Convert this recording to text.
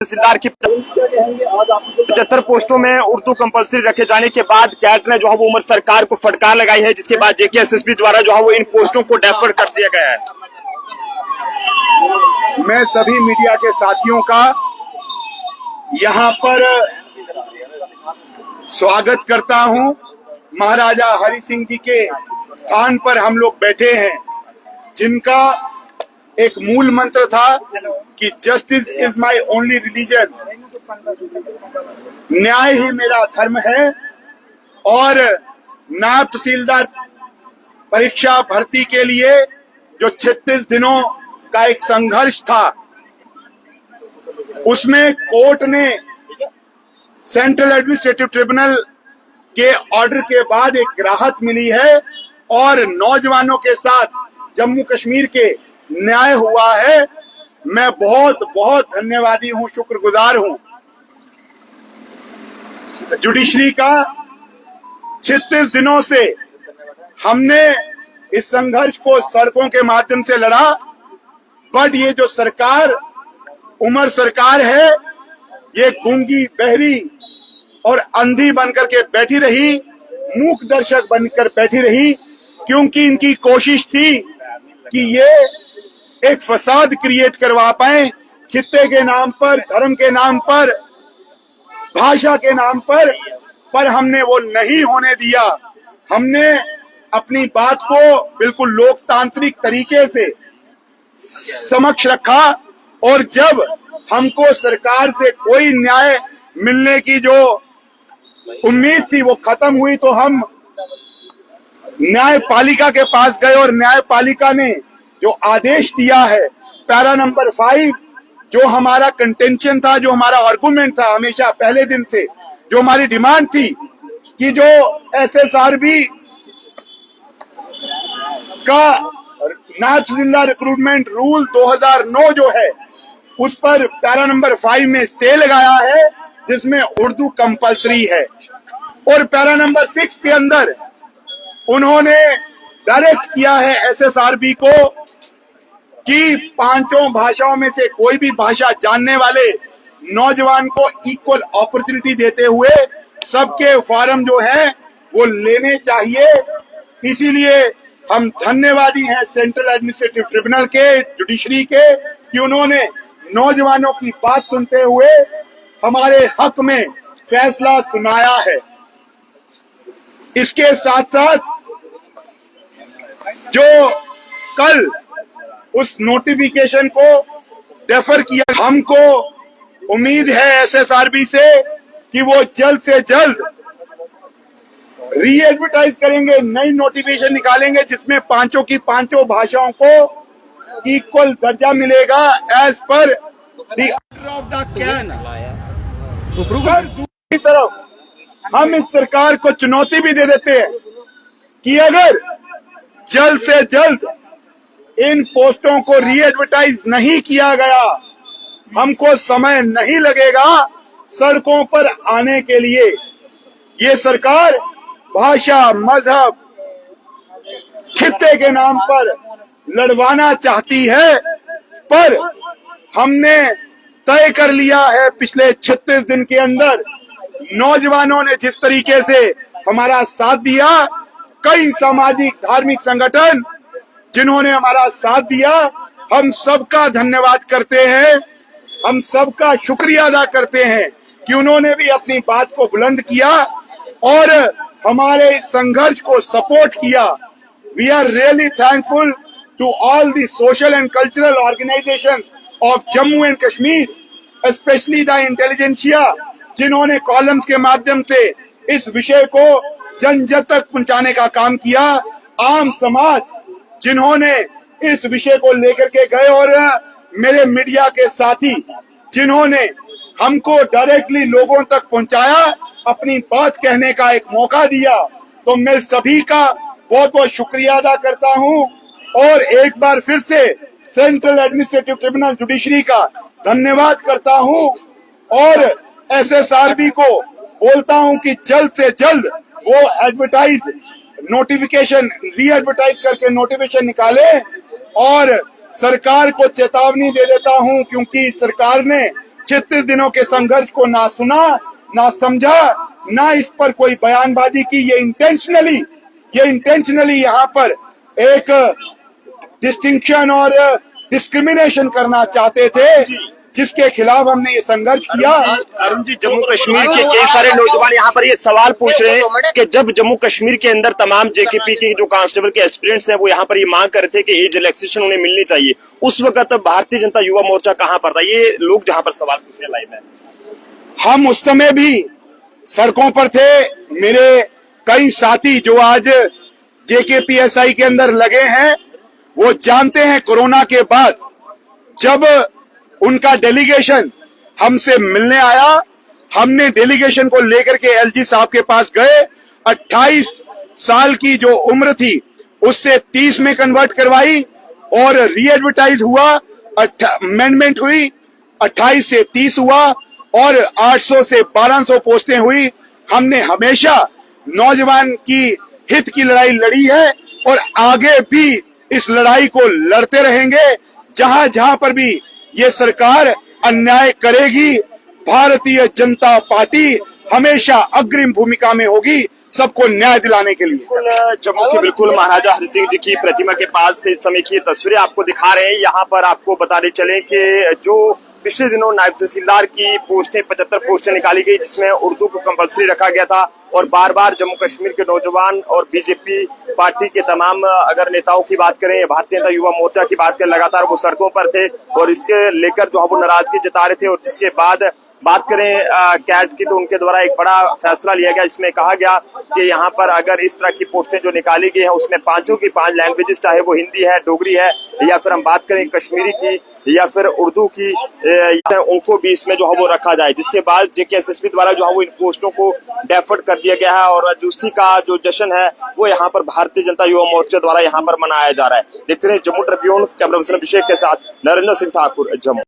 तहसीलदार की 75 पोस्टों में उर्दू कंपलसरी रखे जाने के बाद कैट ने जो है वो उमर सरकार को फटकार लगाई है, जिसके बाद जेकेएसएसपी द्वारा जो है वो इन पोस्टों को डेफर कर दिया गया है। मैं सभी मीडिया के साथियों का यहाँ पर स्वागत करता हूँ। महाराजा हरि सिंह जी के स्थान पर हम लोग बैठे हैं, जिनका एक मूल मंत्र था कि justice is my only religion, न्याय ही मेरा धर्म है। और नायब तहसीलदार परीक्षा भर्ती के लिए जो 36 दिनों का एक संघर्ष था, उसमें कोर्ट ने सेंट्रल एडमिनिस्ट्रेटिव ट्रिब्यूनल के ऑर्डर के बाद एक राहत मिली है और नौजवानों के साथ जम्मू कश्मीर के न्याय हुआ है। मैं बहुत बहुत धन्यवादी हूं, शुक्रगुजार हूं जुडिशरी का। 36 दिनों से हमने इस संघर्ष को सड़कों के माध्यम से लड़ा, बट ये जो सरकार उमर सरकार है, ये गूंगी, बहरी और अंधी बनकर के बैठी रही, मूक दर्शक बनकर बैठी रही, क्योंकि इनकी कोशिश थी कि ये एक फसाद क्रिएट करवा पाए, खित्ते के नाम पर, धर्म के नाम पर, भाषा के नाम पर हमने वो नहीं होने दिया। हमने अपनी बात को बिल्कुल लोकतांत्रिक तरीके से समक्ष रखा और जब हमको सरकार से कोई न्याय मिलने की जो उम्मीद थी वो खत्म हुई, तो हम न्यायपालिका के पास गए और न्यायपालिका ने जो आदेश दिया है, पैरा नंबर 5, जो हमारा कंटेंशन था, जो हमारा आर्गुमेंट था हमेशा पहले दिन से, जो हमारी डिमांड थी कि जो एसएसआरबी का नायब तहसीलदार रिक्रूटमेंट रूल 2009 जो है, उस पर पैरा नंबर 5 में स्टे लगाया है, जिसमें उर्दू कंपलसरी है। और पैरा नंबर 6 के अंदर उन्होंने डायरेक्ट किया है एसएसआरबी को कि 5 भाषाओं में से कोई भी भाषा जानने वाले नौजवान को इक्वल अपॉर्चुनिटी देते हुए सबके फॉर्म जो है वो लेने चाहिए। इसीलिए हम धन्यवादी हैं सेंट्रल एडमिनिस्ट्रेटिव ट्रिब्यूनल के, जुडिशरी के, कि उन्होंने नौजवानों की बात सुनते हुए हमारे हक में फैसला सुनाया है। इसके साथ साथ जो कल उस नोटिफिकेशन को डेफर किया, हमको उम्मीद है एसएसआरबी से कि वो जल्द से जल्द री एडवर्टाइज करेंगे, नई नोटिफिकेशन निकालेंगे, जिसमें 5 की 5 भाषाओं को इक्वल दर्जा मिलेगा as per the order of the can. दूसरी तरफ हम इस सरकार को चुनौती भी दे देते हैं कि अगर जल्द से जल्द इन पोस्टों को री एडवर्टाइज नहीं किया गया, हमको समय नहीं लगेगा सड़कों पर आने के लिए। ये सरकार भाषा, मजहब, खित्ते के नाम पर लड़वाना चाहती है, पर हमने तय कर लिया है पिछले 36 दिन के अंदर नौजवानों ने जिस तरीके से हमारा साथ दिया, कई सामाजिक धार्मिक संगठन जिन्होंने हमारा साथ दिया, हम सबका धन्यवाद करते हैं, हम सबका शुक्रिया अदा करते हैं कि उन्होंने भी अपनी बात को बुलंद किया और हमारे इस संघर्ष को सपोर्ट किया। We are really thankful to all the social and cultural organisations of Jammu and Kashmir, specially the intelligentsia, जिन्होंने कॉलम्स के माध्यम से इस विषय को जन जन तक पहुंचाने का काम किया, आम समाज जिन्होंने इस विषय को लेकर के गए, और मेरे मीडिया के साथी जिन्होंने हमको डायरेक्टली लोगों तक पहुंचाया, अपनी बात कहने का एक मौका दिया। तो मैं सभी का बहुत बहुत शुक्रिया अदा करता हूं और एक बार फिर से सेंट्रल एडमिनिस्ट्रेटिव ट्रिब्यूनल जुडिशरी का धन्यवाद करता हूं और एसएसआरबी को बोलता हूं कि जल्द से जल्द वो एडवर्टाइज नोटिफिकेशन री एडवर्टाइज करके नोटिफिकेशन निकाले। और सरकार को चेतावनी दे देता हूं, क्योंकि सरकार ने 36 दिनों के संघर्ष को ना सुना, ना समझा, ना इस पर कोई बयानबाजी की। ये इंटेंशनली यहाँ पर एक डिस्टिंक्शन और डिस्क्रिमिनेशन करना चाहते थे, जिसके खिलाफ हमने ये संघर्ष किया। अरुण जी, जम्मू कश्मीर के कई सारे नौजवान यहाँ पर ये सवाल पूछ रहे हैं कि जब जम्मू कश्मीर के अंदर तमाम जेकेपी के जो कांस्टेबल के एस्पिरेंट्स हैं वो यहाँ पर ये मांग कर रहे थे कि एज रिलैक्सेशन उन्हें मिलनी चाहिए, उस वक्त भारतीय जनता युवा मोर्चा कहाँ पर था? ये लोग जहाँ पर सवाल पूछ रहे लाइव में, हम उस समय भी सड़कों पर थे। मेरे कई साथी जो आज जेकेपीएसआई के अंदर लगे हैं वो जानते हैं, कोरोना के बाद जब उनका डेलीगेशन हमसे मिलने आया, हमने डेलीगेशन को लेकर के एलजी साहब के पास गए। 28 साल की जो उम्र थी उससे 30 में कन्वर्ट करवाई और री एडवर्टाइज हुआ, अमेंडमेंट हुई, 28 से 30 हुआ और 800 से 1200 पोस्टें हुई। हमने हमेशा नौजवान की हित की लड़ाई लड़ी है और आगे भी इस लड़ाई को लड़ते रहेंगे। जहां जहां पर भी ये सरकार अन्याय करेगी, भारतीय जनता पार्टी हमेशा अग्रिम भूमिका में होगी सबको न्याय दिलाने के लिए। जम्मू के बिल्कुल महाराजा हरि सिंह जी की प्रतिमा के पास से इस समय की तस्वीरें आपको दिखा रहे हैं। यहाँ पर आपको बताने चले कि जो पिछले दिनों नायब तहसीलदार की पोस्टें 75 पोस्टें निकाली गई, जिसमें उर्दू को कंपलसरी रखा गया था और बार बार जम्मू कश्मीर के नौजवान और बीजेपी पार्टी के तमाम अगर नेताओं की बात करें, भारतीय जनता युवा मोर्चा की बात करें, लगातार वो सड़कों पर थे और इसके लेकर जो है वो नाराजगी जता रहे थे। और जिसके बाद बात करें कैट की तो उनके द्वारा एक बड़ा फैसला लिया गया, इसमें कहा गया कि यहाँ पर अगर इस तरह की पोस्टें जो निकाली गई हैं उसमें पांचों की 5 लैंग्वेजेस, चाहे वो हिंदी है, डोगरी है या फिर हम बात करें कश्मीरी की या फिर उर्दू की, उनको भी इसमें जो है वो रखा जाए। जिसके बाद जेकेएसएसपी द्वारा जो है वो इन पोस्टों को डेफर्ड कर दिया गया है और दूसरी का जो जश्न है वो यहाँ पर भारतीय जनता युवा मोर्चा द्वारा यहाँ पर मनाया जा रहा है। देखते रहे जम्मू ट्रिब्यून, कैमरा पर्सन अभिषेक के साथ नरेंद्र सिंह ठाकुर, जम्मू।